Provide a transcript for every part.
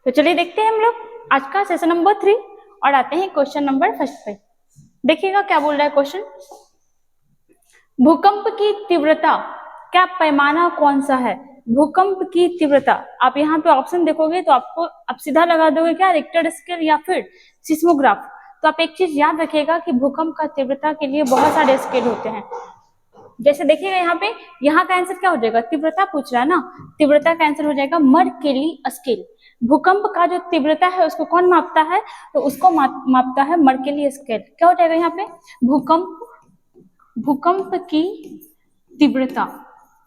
तो चलिए देखते हैं हम लोग आज का सेशन नंबर 3 और आते हैं क्वेश्चन नंबर फर्स्ट पे। देखिएगा क्या बोल रहा है क्वेश्चन। भूकंप की तीव्रता क्या पैमाना कौन सा है? भूकंप की तीव्रता आप यहाँ पे ऑप्शन देखोगे तो आपको आप सीधा लगा दोगे क्या, रिक्टर स्केल या फिर सिस्मोग्राफ। तो आप एक चीज याद रखिएगा कि भूकंप का तीव्रता के लिए बहुत सारे स्केल होते हैं। जैसे देखिएगा यहाँ पे, यहाँ का आंसर क्या हो जाएगा, तीव्रता पूछ रहा है ना, तीव्रता का आंसर हो जाएगा मर्केली स्केल। भूकंप का जो तीव्रता है उसको कौन मापता है? तो उसको मापता है मर्केली स्केल। क्या हो जाएगा यहाँ पे, भूकंप की तीव्रता,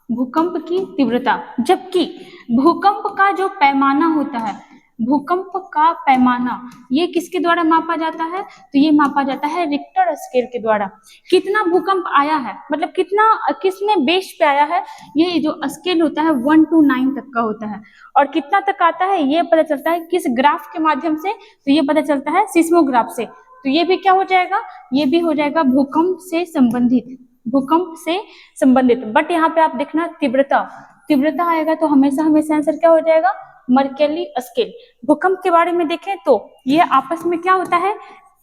भूकंप की तीव्रता। जबकि भूकंप का जो पैमाना होता है, भूकंप का पैमाना ये किसके द्वारा मापा जाता है? तो ये मापा जाता है रिक्टर स्केल के द्वारा। कितना भूकंप आया है, मतलब कितना किसने बेस पे आया है, ये जो स्केल होता है 1 to 9 तक का होता है। और कितना तक आता है ये पता चलता है किस ग्राफ के माध्यम से? तो ये पता चलता है सिस्मोग्राफ से। तो ये भी क्या हो जाएगा, ये भी हो जाएगा भूकंप से संबंधित, भूकंप से संबंधित। बट यहाँ पे आप देखना तीव्रता, तीव्रता आएगा तो हमेशा हमेशा आंसर क्या हो जाएगा, मर्केली स्केल। भूकंप के बारे में देखें तो ये आपस में क्या होता है,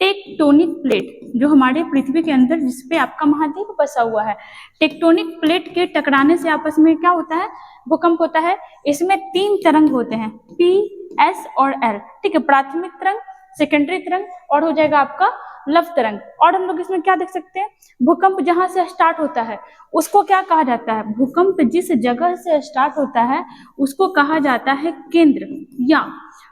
टेक्टोनिक प्लेट जो हमारे पृथ्वी के अंदर जिसपे आपका महाद्वीप बसा हुआ है, टेक्टोनिक प्लेट के टकराने से आपस में क्या होता है, भूकंप होता है। इसमें 3 तरंग होते हैं, पी, एस और एल। ठीक है, प्राथमिक तरंग, सेकेंडरी तरंग और हो जाएगा आपका लव तरंग। और हम लोग इसमें क्या देख सकते हैं, भूकंप जहां से स्टार्ट होता है उसको क्या कहा जाता है, भूकंप जिस जगह से स्टार्ट होता है उसको कहा जाता है केंद्र या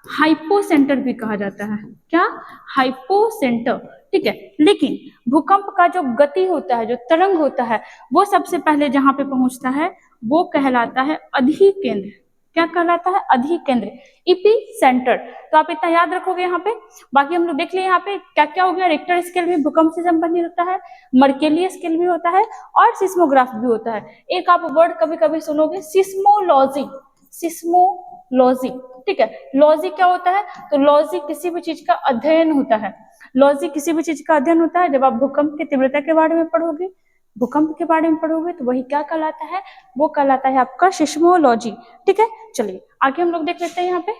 हाइपोसेंटर भी कहा जाता है। क्या, हाइपोसेंटर। ठीक है, लेकिन भूकंप का जो गति होता है, जो तरंग होता है, वो सबसे पहले जहां पे पहुंचता है वो कहलाता है अधिकेंद्र। क्या कहलाता है, अधिकेंद्र, इपी सेंटर। तो आप इतना याद रखोगे यहाँ पे। बाकी हम लोग देख लिए यहाँ पे क्या क्या हो गया, रिक्टर स्केल भी भूकंप से संबंधित होता है, मर्केली स्केल भी होता है और सिस्मोग्राफ भी होता है। एक आप वर्ड कभी कभी सुनोगे, सिस्मोलॉजी, सिस्मोलॉजी। ठीक है, लॉजी क्या होता है, तो लॉजी किसी भी चीज का अध्ययन होता है, लॉजी किसी भी चीज का अध्ययन होता है। जब आप भूकंप की तीव्रता के बारे में पढ़ोगे, भूकंप के बारे में पढ़ोगे तो वही क्या कहलाता है, वो कहलाता है आपका सिस्मोलॉजी। ठीक है, चलिए आगे हम लोग देख लेते हैं। यहाँ पे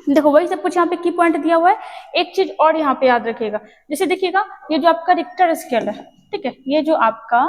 देखो वही सब कुछ यहाँ पे की पॉइंट दिया हुआ है। एक चीज और यहाँ पे याद रखिएगा, जैसे देखिएगा ये जो आपका रिक्टर स्केल है, ठीक है, ये जो आपका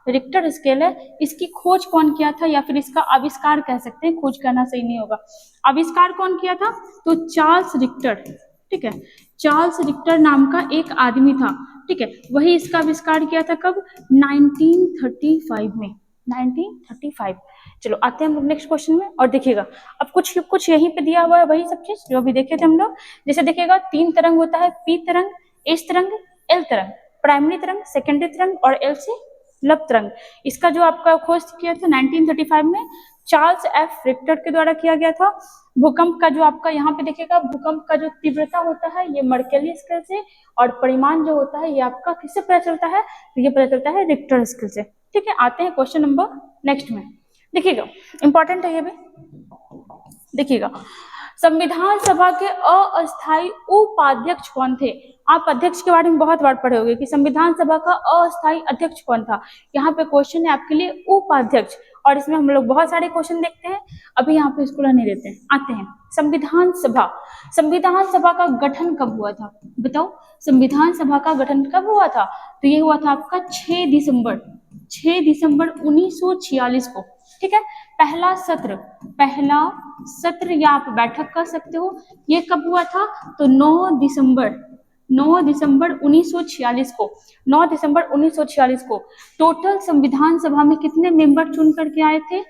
रिक्टर स्केल है इसकी खोज कौन किया था, या फिर इसका आविष्कार कह सकते हैं, खोज करना सही नहीं होगा, आविष्कार कौन किया था? तो चार्ल्स रिक्टर। ठीक है, चार्ल्स रिक्टर नाम का एक आदमी था। ठीक है, वही इसका आविष्कार किया था कब, 1935 में, 1935। चलो आते हैं हम लोग नेक्स्ट क्वेश्चन में और देखिएगा अब कुछ कुछ यहीं पे दिया हुआ है वही सब चीज जो अभी देखे थे हम लोग। जैसे देखिएगा 3 तरंग होता है, पी तरंग, एस तरंग, एल तरंग, प्राइमरी तरंग, सेकेंडरी तरंग और एल से लव तरंग। इसका जो आपका खोज किया था 1935 में चार्ल्स एफ रिक्टर के द्वारा किया गया था। भूकंप का जो आपका यहाँ पे देखिएगा, भूकंप का जो तीव्रता होता है ये मर्केली स्केल से, और परिमाण जो होता है ये आपका किससे पता चलता है, तो ये पता चलता है रिक्टर स्केल से। ठीक है, आते हैं क्वेश्चन नंबर नेक्स्ट में। देखिएगा इंपॉर्टेंट है ये भी, देखिएगा संविधान सभा के अस्थायी उपाध्यक्ष कौन थे? आप अध्यक्ष के बारे में बहुत बार पढ़े होंगे कि संविधान सभा का अस्थायी अध्यक्ष कौन था। यहाँ पे क्वेश्चन है आपके लिए उपाध्यक्ष, और इसमें हम लोग बहुत सारे क्वेश्चन देखते हैं, अभी यहाँ पे इसको रहने देते हैं। आते हैं संविधान सभा, संविधान सभा का गठन कब हुआ था, बताओ संविधान सभा का गठन कब हुआ था? तो ये हुआ था आपका 6 दिसंबर 1946 को। ठीक है, पहला सत्र या आप बैठक कर सकते हो, ये कब हुआ था? तो 9 दिसंबर 1946 को, 9 दिसंबर 1946 को। टोटल संविधान सभा में कितने मेंबर चुन करके आए थे?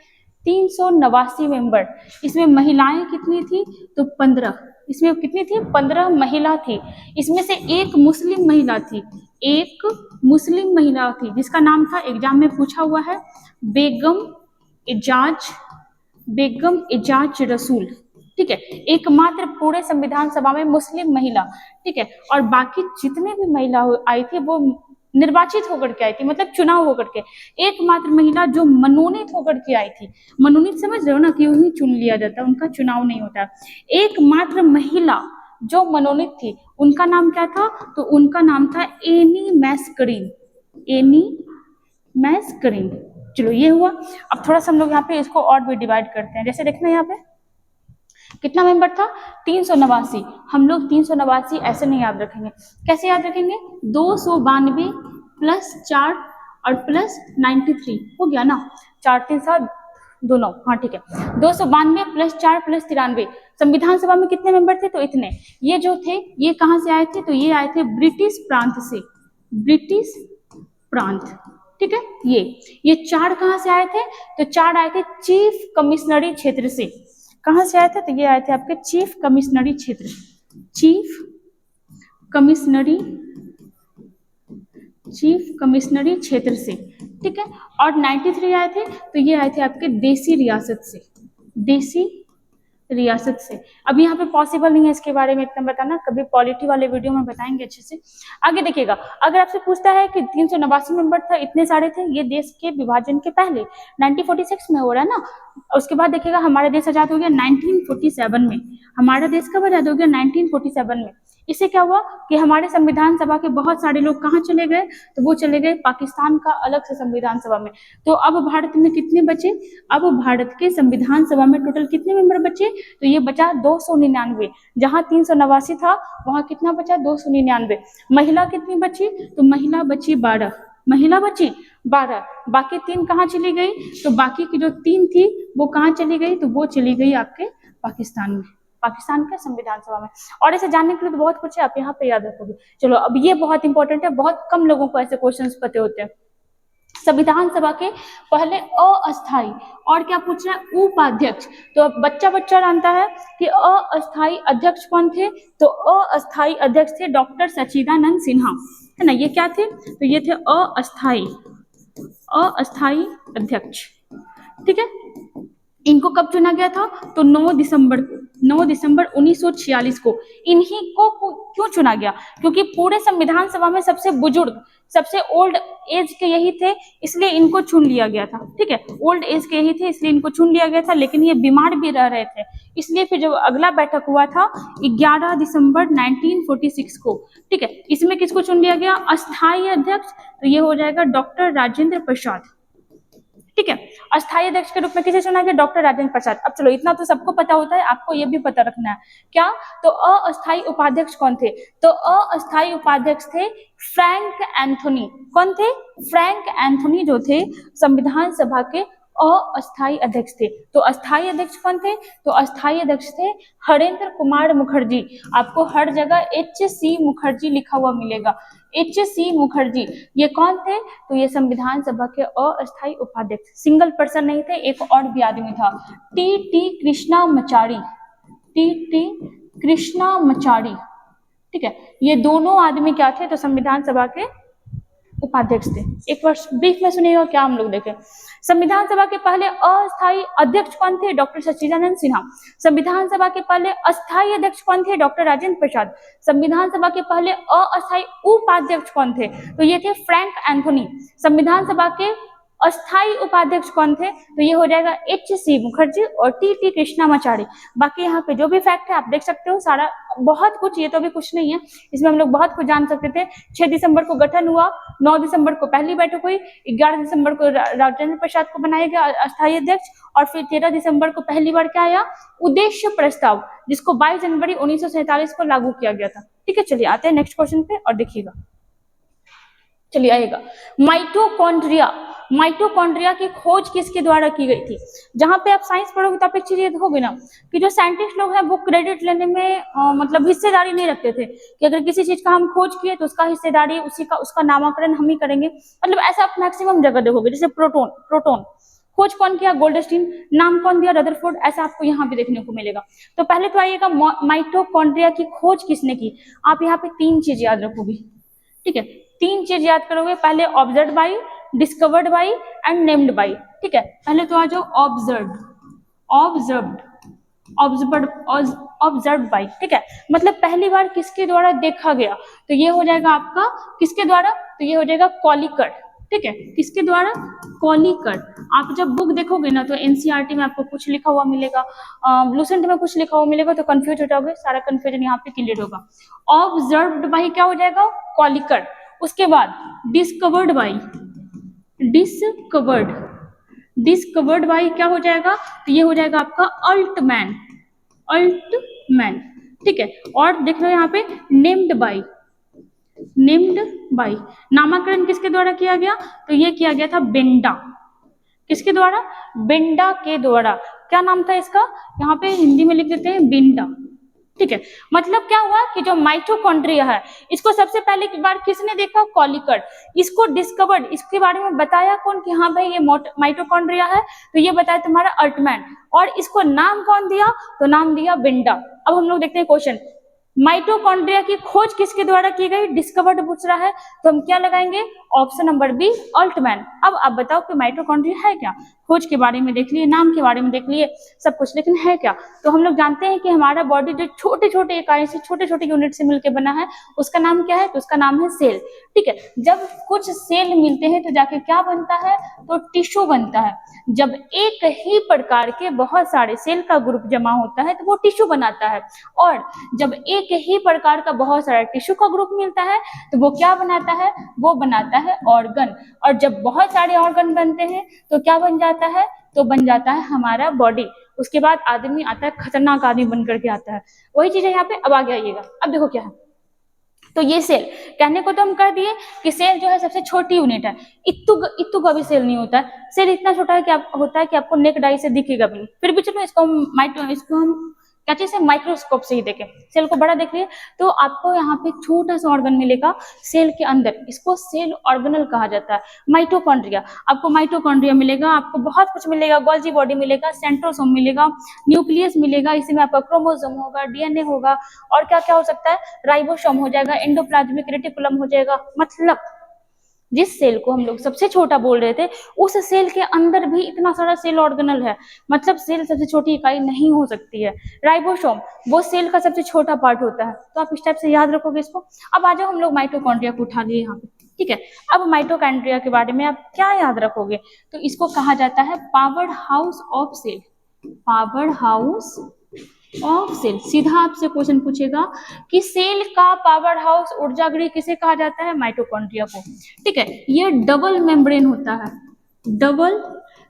389 मेंबर। इसमें महिलाएं कितनी थी? तो 15। इसमें कितनी थी? 15 महिला थी। इसमें से एक मुस्लिम महिला थी, एक मुस्लिम महिला थी जिसका नाम था, एग्जाम में पूछा हुआ है, बेगम एजाज रसूल। ठीक है, एकमात्र पूरे संविधान सभा में मुस्लिम महिला। ठीक है, और बाकी जितने भी महिला आई थी वो निर्वाचित होकर के आई थी, मतलब चुनाव होकर के। एकमात्र महिला जो मनोनीत होकर के आई थी, मनोनीत समझ रहे हो ना, कि यूं ही चुन लिया जाता, उनका चुनाव नहीं होता। एकमात्र महिला जो मनोनीत थी उनका नाम क्या था? तो उनका नाम था एनी मैस्करीन। चलो ये हुआ। अब थोड़ा सा हम लोग यहाँ पे इसको और भी डिवाइड करते हैं। जैसे देखना यहाँ पे कितना मेंबर था? 389। हम लोग 389 ऐसे नहीं याद रखेंगे, कैसे याद रखेंगे? 292 प्लस 4 और प्लस 93 हो गया ना, 4 3 7 2 9, हाँ ठीक है। 292 प्लस 4 प्लस 93। संविधान सभा में कितने मेंबर थे? तो इतने। ये जो थे ये कहाँ से आए थे? तो ये आए थे ब्रिटिश प्रांत से, ब्रिटिश प्रांत, ठीक है। ये 4 कहाँ से आए थे? तो 4 आए थे चीफ कमिश्नरी क्षेत्र से। कहाँ से आए थे? तो ये आए थे आपके चीफ कमिश्नरी क्षेत्र, चीफ कमिश्नरी क्षेत्र से, ठीक है। और 93 आए थे, तो ये आए थे आपके देसी रियासत से, देसी रियासत से। अब यहाँ पे पॉसिबल नहीं है इसके बारे में इतना बताना, कभी पॉलिटी वाले वीडियो में बताएंगे अच्छे से। आगे देखिएगा, अगर आपसे पूछता है कि 389 मेंबर था, इतने सारे थे, ये देश के विभाजन के पहले 1946 में हो रहा है ना। उसके बाद देखिएगा हमारा देश आजाद हो गया 1947 में। हमारा देश कब आजाद हो गया? 1947 में। इससे क्या हुआ कि हमारे संविधान सभा के बहुत सारे लोग कहाँ चले गए? तो वो चले गए पाकिस्तान का अलग से संविधान सभा में। तो अब भारत में कितने बचे? अब भारत के संविधान सभा में टोटल कितने मेंबर बचे? तो ये बचा 299। जहां 389 था वहां कितना बचा? 299। महिला कितनी बची? तो महिला बची 12, महिला बची 12। बाकी 3 कहाँ चली गई? तो बाकी की जो 3 थी वो कहाँ चली गई? तो वो चली गई आपके पाकिस्तान में, पाकिस्तान के संविधान सभा में। और ऐसे जानने के लिए तो बहुत कुछ है, आप यहाँ पे याद रखोगे। चलो अब ये बहुत इंपॉर्टेंट है, बहुत कम लोगों को ऐसे क्वेश्चंस पते होते हैं। संविधान सभा के पहले अस्थाई और क्या पूछ रहा है? उपाध्यक्ष। तो बच्चा जानता है कि अस्थाई अध्यक्ष कौन थे? तो अस्थाई अध्यक्ष थे डॉक्टर सच्चिदानंद सिन्हा, है ना। ये क्या थे? तो ये थे अस्थाई अध्यक्ष, ठीक है। इनको कब चुना गया था? तो 9 दिसंबर 1946 को। इन्हीं को क्यों चुना गया? क्योंकि पूरे संविधान सभा में सबसे बुजुर्ग, सबसे ओल्ड एज के यही थे, इसलिए इनको चुन लिया गया था, ठीक है। ओल्ड एज के यही थे इसलिए इनको चुन लिया गया था, लेकिन ये बीमार भी रह रहे थे, इसलिए फिर जब अगला बैठक हुआ था 11 दिसंबर 1946 को, ठीक है। इसमें किसको चुन लिया गया? अस्थायी अध्यक्ष। तो ये हो जाएगा डॉक्टर राजेंद्र प्रसाद, ठीक है। अस्थायी अध्यक्ष के रूप में किसे चुना गया? डॉक्टर राजेंद्र प्रसाद। अब चलो इतना तो सबको पता होता है, आपको ये भी पता रखना है क्या? तो अस्थायी उपाध्यक्ष कौन थे? तो अस्थायी उपाध्यक्ष थे फ्रैंक एंथोनी। कौन थे? फ्रैंक एंथोनी जो थे संविधान सभा के अस्थायी अध्यक्ष थे। तो अस्थायी अध्यक्ष कौन थे? तो अस्थायी अध्यक्ष थे हरेंद्र कुमार मुखर्जी। आपको हर जगह HC मुखर्जी लिखा हुआ मिलेगा, HC मुखर्जी। ये कौन थे? तो ये संविधान सभा के अस्थायी उपाध्यक्ष, सिंगल पर्सन नहीं थे, एक और भी आदमी था, TT कृष्णामाचारी, TT कृष्णामाचारी, ठीक है। ये दोनों आदमी क्या थे? तो संविधान सभा के उपाध्यक्ष थे। एक बार ब्रीफ में सुनिएगा क्या हम लोग देखें। संविधान सभा के पहले अस्थायी अध्यक्ष कौन थे? डॉक्टर सच्चिदानंद सिन्हा। संविधान सभा के पहले अस्थायी अध्यक्ष कौन थे? डॉक्टर राजेंद्र प्रसाद। संविधान सभा के पहले अस्थायी उपाध्यक्ष कौन थे? तो ये थे फ्रैंक एंथोनी। संविधान सभा के अस्थायी उपाध्यक्ष कौन थे? तो ये हो जाएगा HC मुखर्जी और TT कृष्णामाचारी। बाकी यहाँ पे जो भी फैक्ट है आप देख सकते हो, सारा बहुत कुछ, ये तो अभी कुछ नहीं है, इसमें हम लोग बहुत कुछ जान सकते थे। 6 दिसंबर को गठन हुआ, 9 दिसंबर को पहली बैठक हुई, 11 दिसंबर को राजेंद्र प्रसाद को बनाया गया अस्थायी अध्यक्ष, और फिर 13 दिसंबर को पहली बार क्या आया? उद्देश्य प्रस्ताव, जिसको 22 जनवरी 1947 को लागू किया गया था, ठीक है। चलिए आते हैं नेक्स्ट क्वेश्चन पे और देखिएगा, चलिए आएगा माइटोकॉन्ड्रिया। माइटोकॉन्ड्रिया की खोज किसके द्वारा की गई थी? जहां पे आप साइंस पढ़ोगे तो आप एक चीज ये देखोगे ना कि जो साइंटिस्ट लोग हैं वो क्रेडिट लेने में मतलब हिस्सेदारी नहीं रखते थे, कि अगर किसी चीज का हम खोज किए तो उसका हिस्सेदारी, उसी का उसका नामकरण हम ही करेंगे। मतलब ऐसा आप मैक्सिमम जगह देखोगे, जैसे प्रोटॉन खोज कौन किया? गोल्डस्टीन। नाम कौन दिया? रदरफोर्ड। ऐसा आपको यहाँ पे देखने को मिलेगा। तो पहले तो आइएगा माइटोकॉन्ड्रिया की खोज किसने की? आप यहाँ पे 3 चीज याद रखोगे, ठीक है। 3 चीज याद करोगे, पहले observe by, discovered by and named by, ठीक है। पहले तो आ जाओ ऑब्जर्व्ड बाई, ठीक है। मतलब पहली बार किसके द्वारा देखा गया? तो ये हो जाएगा आपका किसके द्वारा? तो ये हो जाएगा कॉलिकर, ठीक है। किसके द्वारा? कॉलिकर। आप जब बुक देखोगे ना तो NCERT में आपको कुछ लिखा हुआ मिलेगा, लूसेंट में कुछ लिखा हुआ मिलेगा, तो कंफ्यूज हो जाओगे, सारा कंफ्यूजन यहाँ पे क्लियर होगा। ऑब्जर्व्ड बाई क्या हो जाएगा? कॉलिकर। उसके बाद डिस्कवर्ड बाई, डिस्कवर्ड बाई क्या हो जाएगा? तो ये हो जाएगा आपका अल्टमैन, अल्टमैन, ठीक है। और देख रहे हो यहाँ पे नेम्ड बाई, नेम्ड बाई, नामकरण किसके द्वारा किया गया? तो ये किया गया था बेंडा, किसके द्वारा? बेंडा के द्वारा। क्या नाम था इसका? यहाँ पे हिंदी में लिख देते हैं बेंडा, ठीक है। मतलब क्या हुआ कि जो माइटोकॉन्ड्रिया है इसको सबसे पहले की बार किसने देखा? कॉलिकट। इसको डिस्कवर्ड, इसके बारे में बताया कौन कि हाँ भाई ये माइटोकॉन्ड्रिया है, तो ये बताया तुम्हारा अल्टमैन। और इसको नाम कौन दिया? तो नाम दिया बेंडा। अब हम लोग देखते हैं क्वेश्चन, माइटोकॉन्ड्रिया की खोज किसके द्वारा की गई? डिस्कवर्ड पूछ रहा है, तो हम क्या लगाएंगे? Option number B, Altman. अब आप बताओ कि माइटोकॉन्ड्रिया है क्या? खोज के बारे में देख लिए, नाम के बारे में देख लिए, सब कुछ, लेकिन है क्या? तो हम लोग जानते हैं कि हमारा बॉडी जो छोटे छोटे इकाई से, छोटे छोटे यूनिट से मिलकर बना है, उसका नाम क्या है? तो उसका नाम है सेल, ठीक है। जब कुछ सेल मिलते हैं तो जाके क्या बनता है? तो टिश्यू बनता है। जब एक ही प्रकार के बहुत सारे सेल का ग्रुप जमा होता है तो वो टिश्यू बनाता है, और जब एक ही प्रकार का बहुत सारा टिश्यू का ग्रुप मिलता है तो वो क्या बनाता है? वो बनाता है ऑर्गन। और जब बहुत सारे ऑर्गन बनते हैं तो क्या बन जाता है? तो बन जाता है हमारा बॉडी। उसके बाद आदमी आता है, खतरनाक आदमी बन करके आता है। वही चीज है यहाँ पे। अब आगे आइएगा, अब देखो क्या है। तो ये सेल, कहने को तो हम कह दिए कि सेल जो है सबसे छोटी यूनिट है, इत्तू का भी सेल नहीं होता है। सेल इतना छोटा है कि होता है कि आपको नेक डाई से दिखेगा भी नहीं। फिर भी चलो इसको हम क्या चीज है? माइक्रोस्कोप से ही देखें। सेल को बड़ा देख लिए तो आपको यहाँ पे छोटा सा ऑर्गन मिलेगा सेल के अंदर, इसको सेल ऑर्गेनल कहा जाता है। माइटोकॉन्ड्रिया, आपको माइटोकॉन्ड्रिया मिलेगा, आपको बहुत कुछ मिलेगा, गोल्जी बॉडी मिलेगा, सेंट्रोसोम मिलेगा, न्यूक्लियस मिलेगा, इसमें आपका क्रोमोसोम होगा, डीएनए होगा, और क्या क्या हो सकता है? राइबोसोम हो जाएगा, एंडोप्लाज्मिक रेटिकुलम हो जाएगा। मतलब जिस सेल को हम लोग सबसे छोटा बोल रहे थे, उस सेल के अंदर भी इतना सारा सेल ऑर्गेनल है। मतलब सेल सबसे छोटी इकाई नहीं हो सकती है। राइबोसोम वो सेल का सबसे छोटा पार्ट होता है। तो आप इस टाइप से याद रखोगे इसको। अब आ जाओ, हम लोग माइटोकॉन्ड्रिया को उठा लिए यहाँ पे, ठीक है। अब माइटोकॉन्ड्रिया के बारे में आप क्या याद रखोगे? तो इसको कहा जाता है power house of cell, power house of cell. सीधा आपसे क्वेश्चन पूछेगा कि सेल का पावर हाउस, ऊर्जा गृह किसे कहा जाता है? माइटोकॉन्ड्रिया को, ठीक है। ये डबल मेम्ब्रेन होता है, डबल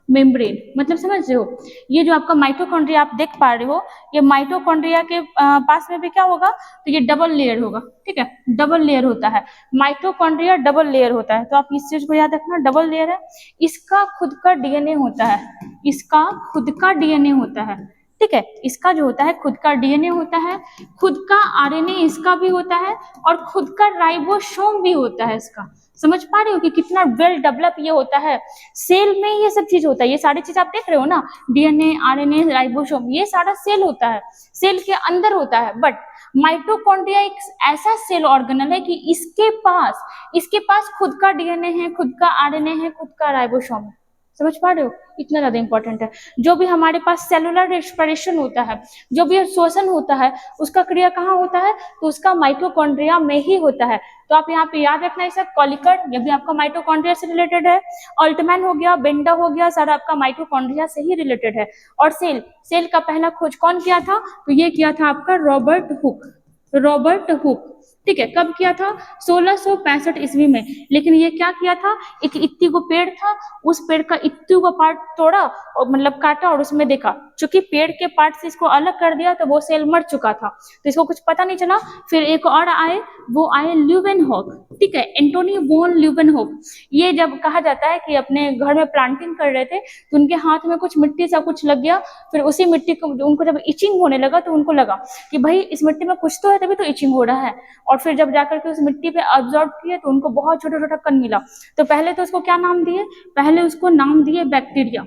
मेम्ब्रेन, मतलब समझ रहे हो? ये जो आपका माइटोकॉन्ड्रिया आप देख पा रहे हो, ये माइटोकॉन्ड्रिया के पास में भी क्या होगा? तो ये डबल लेयर होगा, ठीक है। डबल लेयर होता है माइटोकॉन्ड्रिया, डबल लेयर होता है। तो आप इस चीज को याद रखना, डबल लेयर है। इसका खुद का डीएनए होता है, इसका खुद का डीएनए होता है, ठीक है। इसका जो होता है खुद का डीएनए होता है, खुद का आरएनए इसका भी होता है, और खुद का राइबोसोम भी होता है इसका। समझ पा रहे हो कि कितना वेल डेवलप ये होता है? सेल में ये सब चीज होता है, ये सारी चीज आप देख रहे हो ना, डीएनए, आरएनए, राइबोसोम, ये सारा सेल होता है, सेल के अंदर होता है। बट माइटोकॉन्ड्रिया एक ऐसा सेल ऑर्गेनल है कि इसके पास खुद का डीएनए है, खुद का आरएनए है, खुद का राइबोसोम है। समझ पा रहे हो? इतना ज्यादा इंपॉर्टेंट है। जो भी हमारे पास सेलुलर रेस्पिरेशन होता है, जो भी श्वसन होता है, उसका क्रिया कहाँ होता है? तो उसका माइटोकॉन्ड्रिया में ही होता है। तो आप यहाँ पे याद रखना, इसे कॉलिकट, ये भी आपका माइटोकॉन्ड्रिया से रिलेटेड है। अल्टमैन हो गया, बेंडा हो गया, सारा आपका माइटोकॉन्ड्रिया से ही रिलेटेड है। और सेल का पहला खोज कौन किया था? तो ये किया था आपका रॉबर्ट हुक, रॉबर्ट हुक, ठीक है। कब किया था? 1665 ईस्वी में। लेकिन ये क्या किया था? एक इत्ती को पेड़ था, उस पेड़ का इत्ती को पार्ट तोड़ा और मतलब काटा, और उसमें देखा, चूंकि पेड़ के पार्ट से इसको अलग कर दिया तो वो सेल मर चुका था, तो इसको कुछ पता नहीं चला। फिर एक और आए, वो आए ल्यूवेनहॉक, ठीक है, एंटोनी वॉन ल्यूवेनहॉक। ये जब कहा जाता है कि अपने घर में प्लांटिंग कर रहे थे तो उनके हाथ में कुछ मिट्टी सा कुछ लग गया। फिर उसी मिट्टी को उनको जब इचिंग होने लगा तो उनको लगा कि भाई इस मिट्टी में कुछ तो है, तभी तो इचिंग हो रहा है। और फिर जब जाकर के उस मिट्टी पे ऑब्जर्व किए तो उनको बहुत छोटा छोटा कण मिला। तो पहले तो उसको क्या नाम दिए? पहले उसको नाम दिए बैक्टीरिया,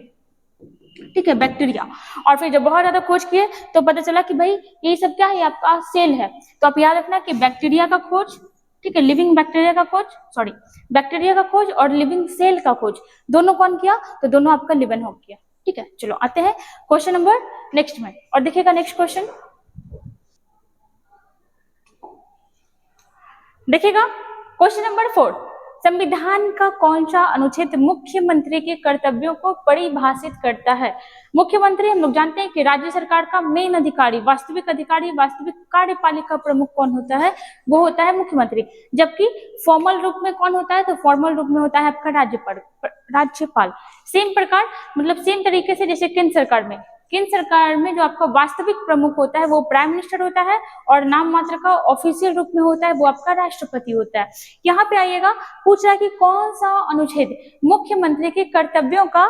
ठीक है, बैक्टीरिया। और फिर जब बहुत ज्यादा खोज किए तो पता चला कि भाई ये सब क्या है? आपका सेल है। तो आप याद रखना कि बैक्टीरिया का खोज, ठीक है, लिविंग बैक्टीरिया का खोज, सॉरी, बैक्टीरिया का खोज और लिविंग सेल का खोज दोनों कौन किया? तो दोनों आपका ल्यूवेनहॉक किया, ठीक है। चलो आते हैं क्वेश्चन नंबर नेक्स्ट में, और देखिएगा नेक्स्ट क्वेश्चन, देखिएगा क्वेश्चन नंबर 4। संविधान का कौन सा अनुच्छेद मुख्यमंत्री के कर्तव्यों को परिभाषित करता है? मुख्यमंत्री हम लोग जानते हैं कि राज्य सरकार का मेन अधिकारी, वास्तविक कार्यपालिका प्रमुख कौन होता है? वो होता है मुख्यमंत्री। जबकि फॉर्मल रूप में कौन होता है? तो फॉर्मल रूप में होता है आपका राज्यपाल। सेम प्रकार, मतलब सेम तरीके से जैसे केंद्र सरकार में केंद्र सरकार में जो आपका वास्तविक प्रमुख होता है वो प्राइम मिनिस्टर होता है, और नाम मात्र का ऑफिशियल रूप में होता है वो आपका राष्ट्रपति होता है। यहाँ पे आइएगा, पूछ रहा है कि कौन सा अनुच्छेद मुख्यमंत्री के कर्तव्यों का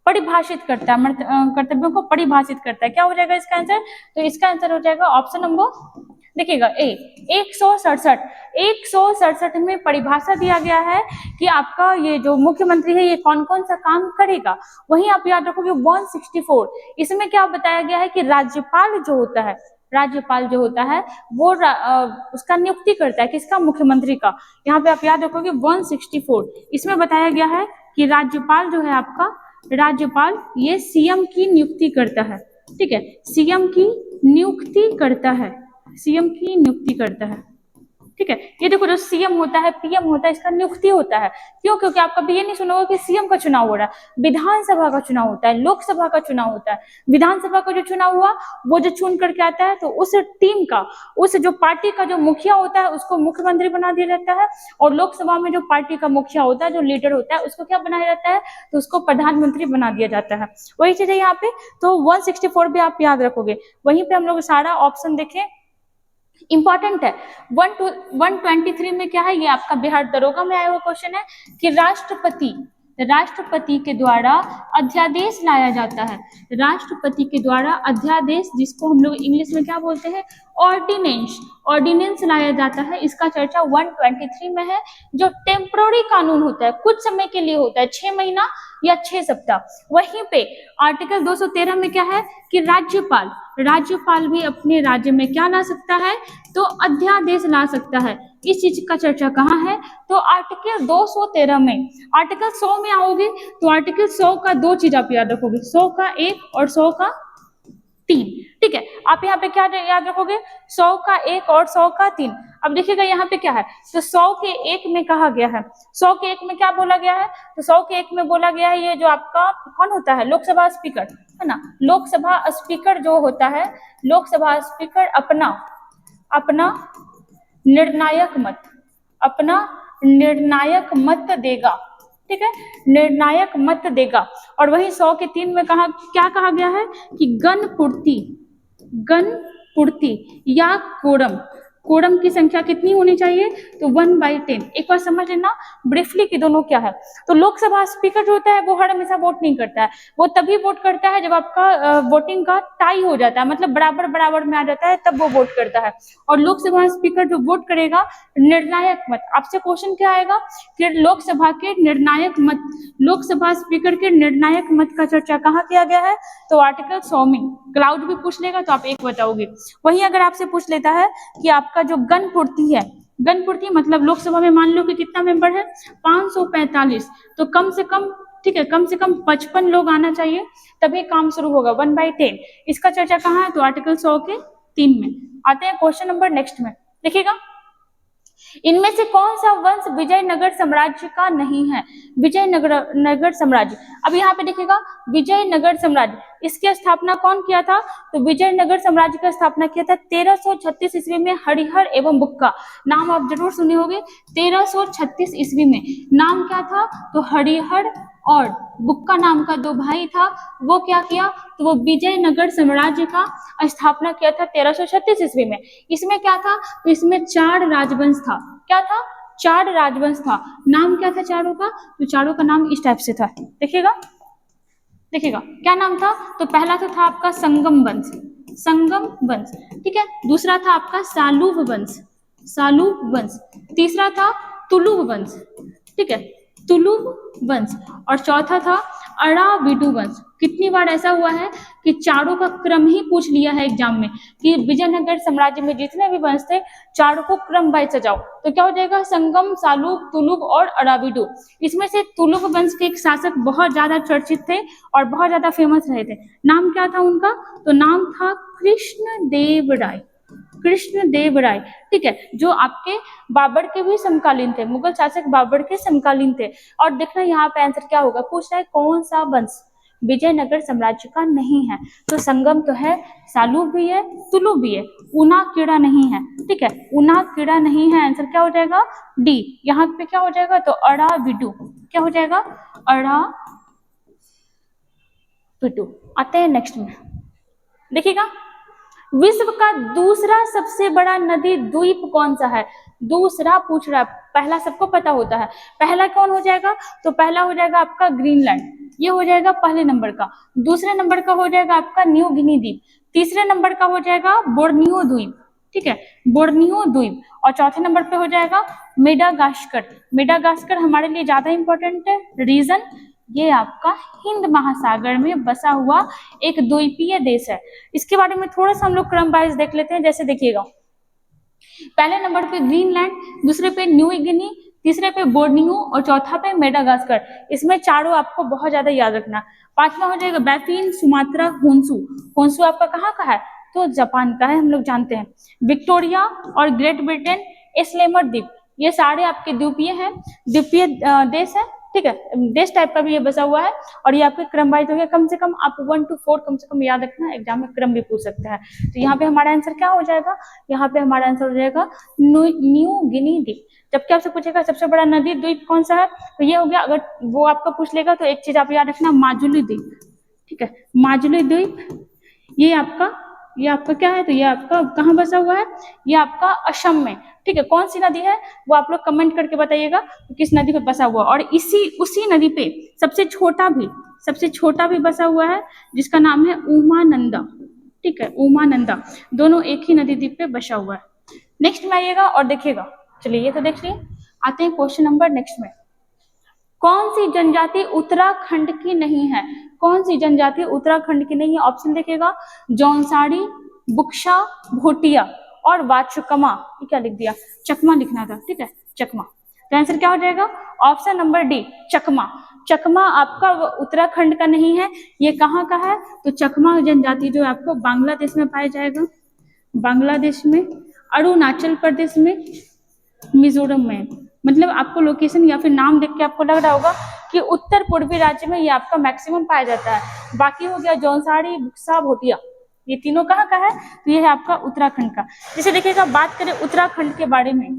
परिभाषित करता है, कर्तव्यों को परिभाषित करता है। क्या हो जाएगा इसका आंसर? तो इसका आंसर हो जाएगा ऑप्शन नंबर, देखिएगा ए, 167 में परिभाषा दिया गया है कि आपका ये जो मुख्यमंत्री है ये कौन कौन सा काम करेगा। वहीं आप याद रखोगे 164, इसमें क्या बताया गया है कि राज्यपाल जो होता है वो उसका नियुक्ति करता है, किसका? मुख्यमंत्री का। यहाँ पे आप याद रखोगे 164, इसमें बताया गया है कि राज्यपाल जो है आपका, राज्यपाल ये सीएम की नियुक्ति करता है, ठीक है, सीएम की नियुक्ति करता है, ठीक है। ये देखो, जो सीएम होता है, पीएम होता है, इसका नियुक्ति होता है। क्यों? क्योंकि आप कभी ये नहीं सुनोगे कि सीएम का चुनाव हो रहा है, विधानसभा का चुनाव होता है, लोकसभा का चुनाव होता है। विधानसभा का जो चुनाव हुआ वो जो चुन करके आता है तो उस टीम का, उस जो पार्टी का जो मुखिया होता है उसको मुख्यमंत्री बना दिया जाता है, और लोकसभा में जो पार्टी का मुखिया होता है, जो लीडर होता है, उसको क्या बनाया जाता है? तो उसको प्रधानमंत्री बना दिया जाता है। वही चीज है यहाँ पे, तो 164 भी आप याद रखोगे। वहीं पे हम लोग सारा ऑप्शन देखें, इंपॉर्टेंट है। 123 में क्या है? ये आपका बिहार दरोगा में आया हुआ क्वेश्चन है कि राष्ट्रपति के द्वारा अध्यादेश लाया जाता है। राष्ट्रपति के द्वारा अध्यादेश, जिसको हम लोग इंग्लिश में क्या बोलते हैं? ऑर्डिनेंस लाया जाता है। इसका चर्चा 123 में है, जो टेम्पोररी कानून होता है, कुछ समय के लिए होता है, 6 महीना या 6 सप्ताह। वहीं पे आर्टिकल 213 में क्या है कि राज्यपाल भी अपने राज्य में क्या ला सकता है? तो अध्यादेश ला सकता है। इस चीज का चर्चा कहाँ है? तो आर्टिकल 213 में। आर्टिकल 100 में आओगे तो आर्टिकल 100 का 2 चीज आप याद रखोगे, 100 का 1 और 100 का 3, ठीक है। आप यहाँ पे क्या याद रखोगे? 100 का 1 और 100 का 3। अब देखिएगा यहाँ पे क्या है, तो 100 के 1 में कहा गया है, 100 के 1 में क्या बोला गया है? तो 100 के 1 में बोला गया है, ये जो आपका कौन होता है? लोकसभा स्पीकर, है ना। लोकसभा स्पीकर जो होता है, लोकसभा स्पीकर अपना निर्णायक मत देगा, ठीक है, निर्णायक मत देगा। और वही 100 के 3 में क्या कहा गया है कि गणपूर्ति या कोरम की संख्या कितनी होनी चाहिए? तो 1/10। एक बार समझ लेना ब्रीफली कि दोनों क्या है। तो लोकसभा स्पीकर जो होता है वो हर हमेशा वोट नहीं करता है, वो तभी वोट करता है जब आपका वोटिंग का टाई हो जाता है, मतलब बराबर में आ जाता है, तब वो वोट करता है। और लोकसभा स्पीकर जो वोट करेगा निर्णायक मत, आपसे क्वेश्चन क्या आएगा कि लोकसभा स्पीकर के निर्णायक मत का चर्चा कहाँ किया गया है? तो आर्टिकल 100 में। क्लाउड भी पूछ लेगा तो आप एक बताओगे। वहीं अगर आपसे पूछ लेता है कि आपका जो गणपूर्ति मतलब लोकसभा में मान लो कि कितना मेंबर है? 545, तो कम से कम, ठीक है, कम से कम 55 लोग आना चाहिए, तभी काम शुरू होगा, 1/10। इसका चर्चा कहाँ है? तो आर्टिकल 100 के 3 में। आते हैं क्वेश्चन नंबर नेक्स्ट में, देखिएगा, इनमें से कौन सा वंश विजयनगर साम्राज्य का नहीं है? विजयनगर साम्राज्य। अब यहाँ पे देखिएगा, विजयनगर साम्राज्य, इसकी स्थापना कौन किया था? तो विजयनगर साम्राज्य की स्थापना किया था 1336 ईस्वी में हरिहर एवं बुक्का। नाम आप जरूर सुने होंगे, 1336 ईस्वी में। नाम क्या था? तो हरिहर और बुक्का नाम का 2 भाई था, वो क्या किया? तो वो विजयनगर साम्राज्य का स्थापना किया था 1336 ईस्वी में। इसमें क्या था? तो इसमें 4 राजवंश था। क्या था? 4 राजवंश था। नाम क्या था चारों का? तो चारों का नाम इस टाइप से था, देखिएगा क्या नाम था? तो पहला तो था आपका संगम वंश, ठीक है। दूसरा था आपका सालूब वंश, तीसरा था तुलुव वंश, ठीक है, तुलुव वंश, और चौथा था अराविडु वंश। कितनी बार ऐसा हुआ है कि चारों का क्रम ही पूछ लिया है एग्जाम में कि विजयनगर साम्राज्य में जितने भी वंश थे चारों को क्रम वाइज सजाओ, तो क्या हो जाएगा? संगम, सालूब, तुलुव और अराविडु। इसमें से तुलुव वंश के एक शासक बहुत ज्यादा चर्चित थे और बहुत ज्यादा फेमस रहे थे। नाम क्या था उनका? तो नाम था कृष्णदेव राय, ठीक है, जो आपके बाबर के भी समकालीन थे, मुगल शासक बाबर के समकालीन थे। और देखना यहाँ पे आंसर क्या होगा, पूछ रहा है कौन सा वंश विजयनगर साम्राज्य का नहीं है? तो संगम तो है, सालूब भी है, तुलुव भी है, उनाकीड़ा नहीं है, ठीक है, उनाकीड़ा नहीं है। आंसर क्या हो जाएगा? डी। यहाँ पे क्या हो जाएगा? तो अराविडु। क्या हो जाएगा? P2। आते हैं नेक्स्ट में, देखिएगा विश्व का दूसरा सबसे बड़ा नदी द्वीप कौन सा है? दूसरा पूछ रहा है, पहला सबको पता होता है, पहला कौन हो जाएगा? तो पहला हो जाएगा आपका ग्रीनलैंड, ये हो जाएगा पहले नंबर का। दूसरे नंबर का हो जाएगा आपका न्यू गिनी द्वीप। तीसरे नंबर का हो जाएगा बोर्नियो द्वीप, ठीक है, बोर्नियो द्वीप। और चौथे नंबर पे हो जाएगा मेडागास्कर। मेडागास्कर हमारे लिए ज्यादा इंपॉर्टेंट है, रीजन ये आपका हिंद महासागर में बसा हुआ एक द्वीपीय देश है। इसके बारे में थोड़ा सा हम लोग क्रम वाइज देख लेते हैं। जैसे देखिएगा पहले नंबर पे ग्रीनलैंड, दूसरे पे न्यू गिनी, तीसरे पे बोर्नियो और चौथा पे मेडागास्कर। इसमें चारों आपको बहुत ज्यादा याद रखना। पांचवा हो जाएगा बैफिन, सुमात्रा, होन्सू। होन्सू आपका कहाँ का है? तो जापान का है, हम लोग जानते हैं। विक्टोरिया और ग्रेट ब्रिटेन, एस्लेमर द्वीप, ये सारे आपके द्वीपीय हैं, द्वीपीय देश है, ठीक है, देश टाइप का भी ये बसा हुआ है। और ये आपके क्रम वाइज हो गया, कम से कम आप 1 to 4 कम से कम याद रखना, एग्जाम में क्रम भी पूछ सकते हैं। तो यहाँ पे हमारा आंसर क्या हो जाएगा? यहाँ पे हमारा आंसर हो जाएगा न्यू गिनी द्वीप। जबकि आपसे पूछेगा सबसे बड़ा नदी द्वीप कौन सा है, तो ये हो गया। अगर वो आपका पूछ लेगा तो एक चीज आप याद रखना, माजुली द्वीप, ठीक है, माजुली द्वीप। ये आपका क्या है? तो ये आपका कहाँ बसा हुआ है? ये आपका असम में, ठीक है। कौन सी नदी है वो आप लोग कमेंट करके बताइएगा तो किस नदी पे बसा हुआ। और उसी नदी पे सबसे छोटा भी बसा हुआ है, जिसका नाम है उमानंदा, ठीक है, उमानंदा। दोनों एक ही नदी द्वीप पे बसा हुआ है। नेक्स्ट में आइएगा और देखिएगा, चलिए ये तो देख लिए। आते हैं क्वेश्चन नंबर नेक्स्ट में, कौन सी जनजाति उत्तराखंड की नहीं है? कौन सी जनजाति उत्तराखंड की नहीं है? ऑप्शन देखिएगा, जौनसारी, बुक्शा, भोटिया और वाचकमा। ये क्या लिख दिया? चकमा लिखना था, ठीक है, चकमा। तो आंसर क्या हो जाएगा? ऑप्शन नंबर डी, चकमा। चकमा आपका उत्तराखंड का नहीं है, ये कहाँ का है? तो चकमा जनजाति जो आपको बांग्लादेश में पाया जाएगा, बांग्लादेश में, अरुणाचल प्रदेश में, मिजोरम में। मतलब आपको लोकेशन या फिर नाम देख के आपको लग रहा होगा कि उत्तर पूर्वी राज्य में ये आपका मैक्सिमम पाया जाता है। बाकी हो गया जौनसारी, बुक्सा, भोटिया, ये तीनों कहाँ का है? तो ये है आपका उत्तराखंड का। जैसे देखिएगा, बात करें उत्तराखंड के बारे में,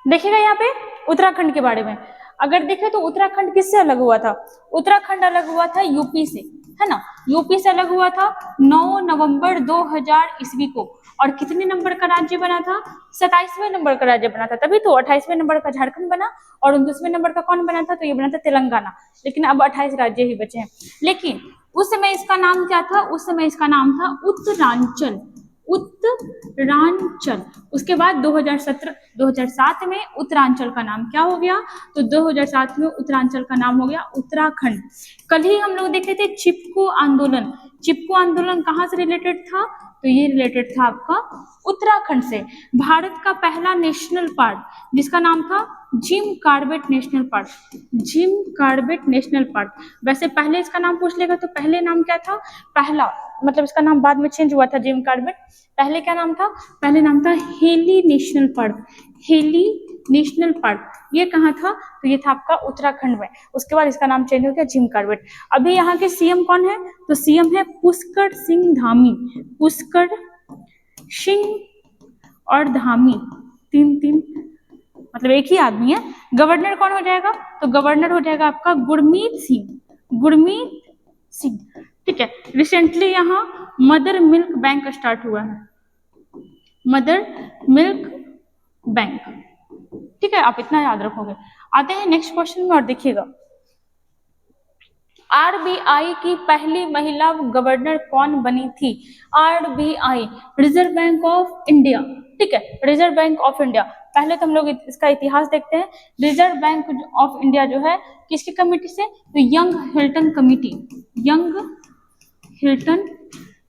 देखिएगा यहाँ पे उत्तराखंड के बारे में अगर देखें तो उत्तराखंड किससे अलग हुआ था? उत्तराखंड अलग हुआ था यूपी से, है ना, यूपी से अलग हुआ था 9 नवंबर 2000 ईस्वी को। और कितने नंबर का राज्य बना था? 27वें नंबर का राज्य बना था। तभी तो 28वें नंबर का झारखंड बना और 29वें नंबर का कौन बना था? तो ये बना था तेलंगाना। लेकिन अब 28 राज्य ही बचे हैं। लेकिन उस समय इसका नाम क्या था? उस समय इसका नाम था उत्तरांचल, उत्तरांचल। उसके बाद 2007 में उत्तरांचल का नाम क्या हो गया? तो 2007 में उत्तरांचल का नाम हो गया उत्तराखंड। कल ही हम लोग देखे थे चिपको आंदोलन। चिपको आंदोलन कहाँ से रिलेटेड था? तो ये रिलेटेड था आपका उत्तराखंड से। भारत का पहला नेशनल पार्क जिसका नाम था Jim Corbett national park, Jim Corbett national park. वैसे पहले इसका नाम पूछ लेगा तो पहले नाम क्या था? पहला मतलब इसका नाम बाद में चेंज हुआ था जिम कॉर्बेट। पहले क्या नाम था? पहले नाम था heli national park, heli national park. ये कहाँ था? तो ये था आपका उत्तराखंड में। उसके बाद इसका नाम चेंज हो गया जिम कॉर्बेट। अभी यहाँ के सीएम कौन है? तो सीएम है पुष्कर सिंह धामी, पुष्कर सिंह और धामी, तीन मतलब एक ही आदमी है। गवर्नर कौन हो जाएगा? तो गवर्नर हो जाएगा आपका गुरमीत सिंह, गुरमीत सिंह, ठीक है। रिसेंटली यहाँ मदर मिल्क बैंक स्टार्ट हुआ है, मदर मिल्क बैंक, ठीक है, आप इतना याद रखोगे। आते हैं नेक्स्ट क्वेश्चन में और देखिएगा, आरबीआई की पहली महिला गवर्नर कौन बनी थी? RBI, reserve bank of India, ठीक है, रिजर्व बैंक ऑफ इंडिया। पहले तो हम लोग इसका इतिहास देखते हैं। रिजर्व बैंक ऑफ इंडिया जो है किसकी कमेटी से? तो young Hilton committee, young Hilton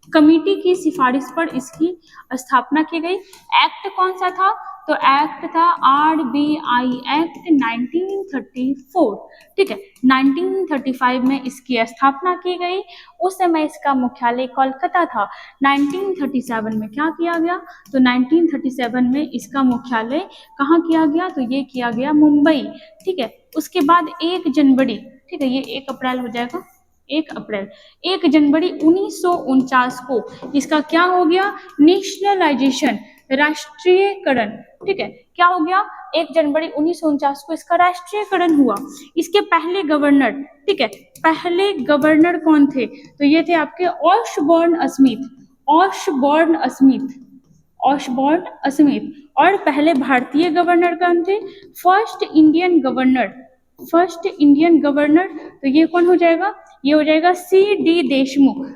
committee की सिफारिश पर इसकी स्थापना की गई। एक्ट कौन सा था? तो एक्ट था आरबीआई एक्ट 1934, ठीक है। 1935 में इसकी स्थापना की गई। उस समय इसका मुख्यालय कोलकाता था। 1937 में क्या किया गया? तो 1937 में इसका मुख्यालय कहाँ किया गया? तो ये किया गया मुंबई, ठीक है। उसके बाद 1 जनवरी, ठीक है, ये 1 अप्रैल हो जाएगा, 1 जनवरी 1949 को इसका क्या हो गया? नेशनलाइजेशन, राष्ट्रीयकरण, ठीक है। क्या हो गया? 1 जनवरी 1949 को इसका राष्ट्रीयकरण हुआ। इसके पहले गवर्नर, ठीक है, पहले गवर्नर कौन थे? तो ये थे आपके Osborne Smith, Osborne Smith, Osborne Smith. और पहले भारतीय गवर्नर कौन थे? First Indian governor, first Indian governor, तो ये कौन हो जाएगा? ये हो जाएगा C.D. देशमुख,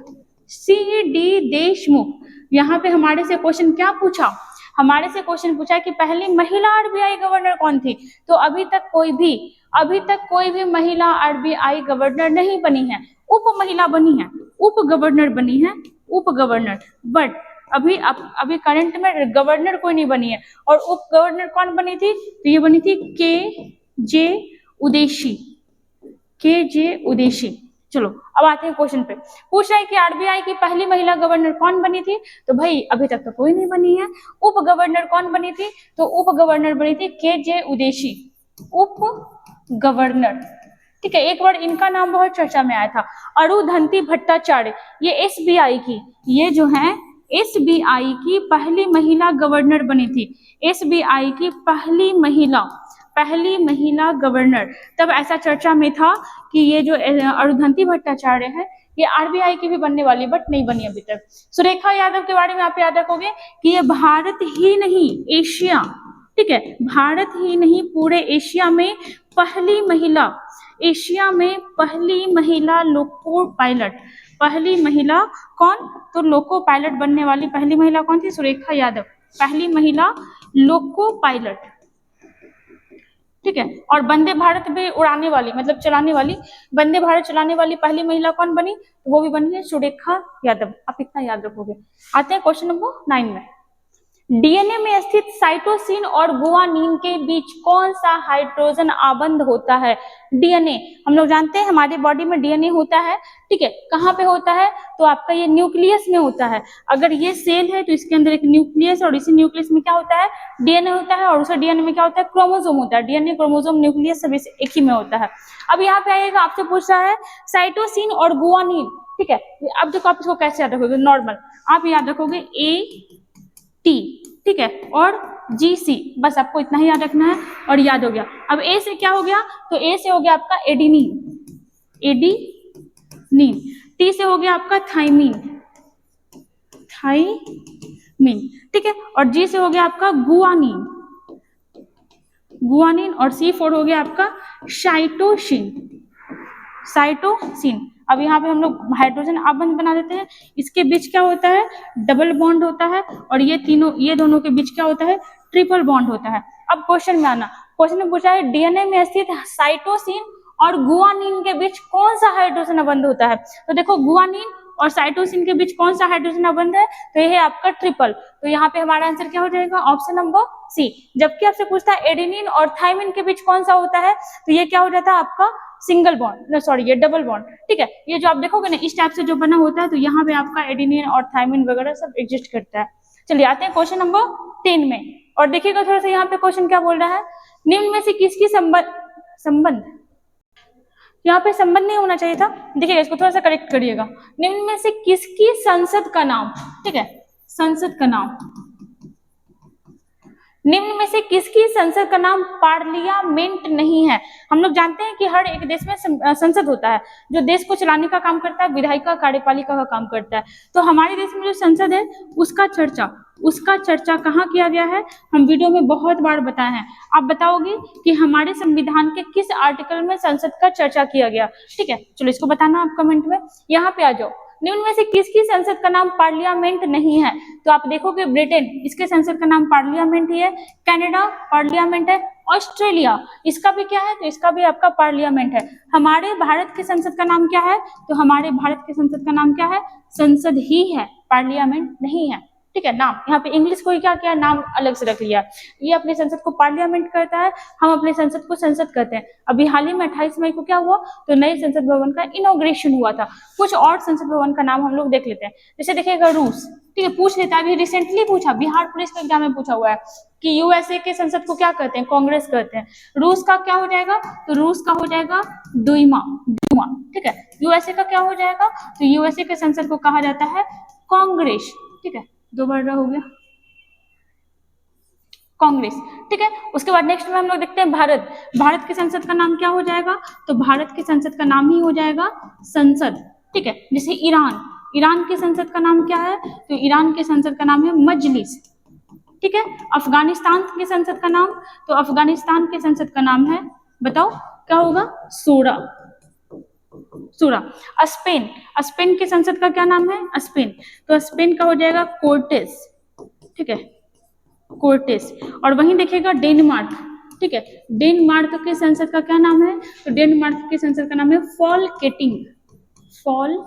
C.D. देशमुख। यहाँ पे हमारे से क्वेश्चन क्या पूछा? हमारे से क्वेश्चन पूछा कि पहली महिला RBI गवर्नर कौन थी? तो अभी तक कोई भी महिला RBI गवर्नर नहीं बनी है, उप महिला बनी है, उप गवर्नर बनी है, उप गवर्नर। बट अभी करंट में गवर्नर कोई नहीं बनी है। और उप गवर्नर कौन बनी थी? तो ये बनी थी KJ उदेशी, KJ उदेशी। चलो अब आते हैं क्वेश्चन पे। पूछ रहा है कि RBI की पहली महिला गवर्नर कौन बनी थी? तो भाई अभी तक तो कोई नहीं बनी है। उप गवर्नर कौन बनी थी? तो उप गवर्नर बनी थी KJ उदेशी, उप गवर्नर, ठीक है। एक बार इनका नाम बहुत चर्चा में आया था, अरुंधति भट्टाचार्य। ये SBI की, ये जो है SBI की पहली महिला गवर्नर बनी थी, SBI की पहली महिला गवर्नर। तब ऐसा चर्चा में था कि ये जो अरुंधति भट्टाचार्य है ये RBI की भी बनने वाली, बट नहीं बनी अभी तक। सुरेखा यादव के बारे में आप याद रखोगे कि ये भारत ही नहीं एशिया, ठीक है, भारत ही नहीं पूरे एशिया में पहली महिला लोको पायलट, पहली महिला कौन? तो लोको पायलट बनने वाली पहली महिला कौन थी? सुरेखा यादव, पहली महिला लोको पायलट, ठीक है। और वंदे भारत में उड़ाने वाली, मतलब चलाने वाली, वंदे भारत चलाने वाली पहली महिला कौन बनी? तो वो भी बनी है सुरेखा यादव। आप इतना याद रखोगे। आते हैं क्वेश्चन नंबर 9 में। DNA में स्थित साइटोसिन और गुआनिन के बीच कौन सा हाइड्रोजन आबंध होता है? DNA हम लोग जानते हैं हमारे बॉडी में DNA होता है, ठीक है। कहाँ पे होता है? तो आपका ये न्यूक्लियस में होता है। अगर ये सेल है तो इसके अंदर एक न्यूक्लियस, और इसी न्यूक्लियस में क्या होता है? DNA होता है। और उसे DNA में क्या होता है? क्रोमोसोम होता है। DNA, क्रोमोसोम, न्यूक्लियस सब एक ही में होता है। अब यहाँ पे आइएगा, आपसे पूछ रहा है साइटोसिन और गुआनिन, ठीक है। अब देखो आप इसको कैसे याद रखोगे? नॉर्मल आप याद रखोगे AT, ठीक है, और GC, बस आपको इतना ही याद रखना है और याद हो गया। अब A से क्या हो गया? तो A से हो गया आपका एडिनिन, एडिनिन। T से हो गया आपका थाइमिन, थाइमिन, ठीक है। और G से हो गया आपका गुआनिन, गुआनिन। और C4 हो गया आपका साइटोसिन, साइटोसिन। अब यहाँ पे हम लोग हाइड्रोजन आबंध बना देते हैं। इसके बीच क्या होता है? डबल बॉन्ड होता है। और ये दोनों के बीच क्या होता है? ट्रिपल बॉन्ड होता है। अब क्वेश्चन में आना, क्वेश्चन में पूछा है DNA में स्थित साइटोसिन और गुआनिन के बीच कौन सा हाइड्रोजन आबंध होता है? तो देखो गुआनिन और साइटोसिन के बीच कौन सा हाइड्रोजन आबंध है? तो ये है आपका ट्रिपल। तो यहाँ पे हमारा आंसर क्या हो जाएगा? Option number C। जबकि आपसे पूछता है एडेनिन और थाइमिन के बीच कौन सा होता है, तो ये क्या हो जाता है आपका? सिंगल बॉन्ड, सॉरी ये डबल बॉन्ड, ठीक है। ये जो आप देखोगे ना इस टाइप से जो बना होता है, तो यहाँ पे आपका एडेनिन और थाइमिन वगैरह सब एग्जिस्ट करता है। चलिए आते हैं क्वेश्चन नंबर 10 में। और देखिएगा थोड़ा सा यहाँ पे क्वेश्चन क्या बोल रहा है। निम्न में से किसकी संबंध, यहाँ पे संबंध नहीं होना चाहिए था, देखिएगा इसको थोड़ा सा करेक्ट करिएगा। निम्न में से किसकी संसद का नाम, ठीक है, संसद का नाम, निम्न में से किसकी संसद का नाम पार्लियामेंट नहीं है? हम लोग जानते हैं कि हर एक देश में संसद होता है जो देश को चलाने का काम करता है, विधायिका कार्यपालिका का काम करता है। तो हमारे देश में जो संसद है उसका चर्चा कहाँ किया गया है? हम वीडियो में बहुत बार बताए हैं। आप बताओगे कि हमारे संविधान के किस आर्टिकल में संसद का चर्चा किया गया, ठीक है। चलो इसको बताना आप कमेंट में। यहाँ पे आ जाओ, निम्न में से किसकी संसद का नाम पार्लियामेंट नहीं है? तो आप देखोगे ब्रिटेन, इसके संसद का नाम पार्लियामेंट ही है। कनाडा पार्लियामेंट है। ऑस्ट्रेलिया, इसका भी क्या है? तो इसका भी आपका पार्लियामेंट है। हमारे भारत के संसद का नाम क्या है? तो हमारे भारत के संसद का नाम क्या है? संसद ही है, पार्लियामेंट नहीं है, ठीक है। नाम यहाँ पे इंग्लिश को ही क्या किया, नाम अलग से रख लिया। ये अपने संसद को पार्लियामेंट करता है, हम अपने संसद को संसद कहते हैं। अभी हाल ही में 28 मई को क्या हुआ? तो नए संसद भवन का इनॉग्रेशन हुआ था। कुछ और संसद भवन का नाम हम लोग देख लेते हैं। जैसे देखिएगा रूस, ठीक है, पूछ लेता है, अभी रिसेंटली पूछा, बिहार पुलिस के एग्जाम में पूछा हुआ है कि USA के संसद को क्या कहते हैं? कांग्रेस कहते हैं। रूस का क्या हो जाएगा? तो रूस का हो जाएगा दुइमा, ठीक है। USA का क्या हो जाएगा? तो USA के संसद को कहा जाता है कांग्रेस, ठीक है। 2 बार हो गया कांग्रेस, ठीक है। उसके बाद नेक्स्ट में हम लोग देखते हैं भारत। भारत की संसद का नाम क्या हो जाएगा? तो भारत की संसद का नाम ही हो जाएगा संसद, ठीक है। जैसे ईरान, ईरान की संसद का नाम क्या है? तो ईरान की संसद का नाम है मजलिस, ठीक है। अफगानिस्तान की संसद का नाम, तो अफगानिस्तान की संसद का नाम है, बताओ क्या होगा? सूरा, सूरा। स्पेन, स्पेन की संसद का क्या नाम है? स्पेन, तो स्पेन का हो जाएगा कोर्टेस, ठीक है, कोर्टेस। और वहीं देखिएगा डेनमार्क, ठीक है, डेनमार्क की संसद का क्या नाम है? तो डेनमार्क की संसद का नाम है फॉलकेटिंग, फॉल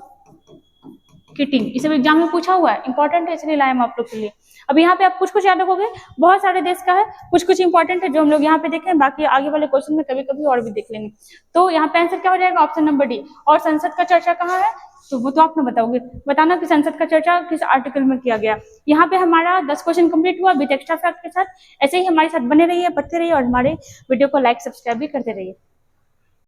किटिंग। इसे भी एग्जाम में पूछा हुआ है, इंपॉर्टेंट है, इसलिए लाए हम आप लोग के लिए। अब यहाँ पे आप कुछ कुछ याद रखोगे, बहुत सारे देश का है, कुछ कुछ इंपॉर्टेंट है जो हम लोग यहाँ पे देखें, बाकी आगे वाले क्वेश्चन में कभी कभी और भी देख लेंगे। तो यहाँ पे आंसर क्या हो जाएगा? Option number D. और संसद का चर्चा कहाँ है? तो वो तो आप ना बताओगे, बताना कि संसद का चर्चा किस आर्टिकल में किया गया। यहाँ पे हमारा 10 क्वेश्चन कंप्लीट हुआ विद एक्स्ट्रा फैक्ट के साथ। ऐसे ही हमारे साथ बने रहिए, पढ़ते रहिए और हमारे वीडियो को लाइक सब्सक्राइब भी करते रहिए।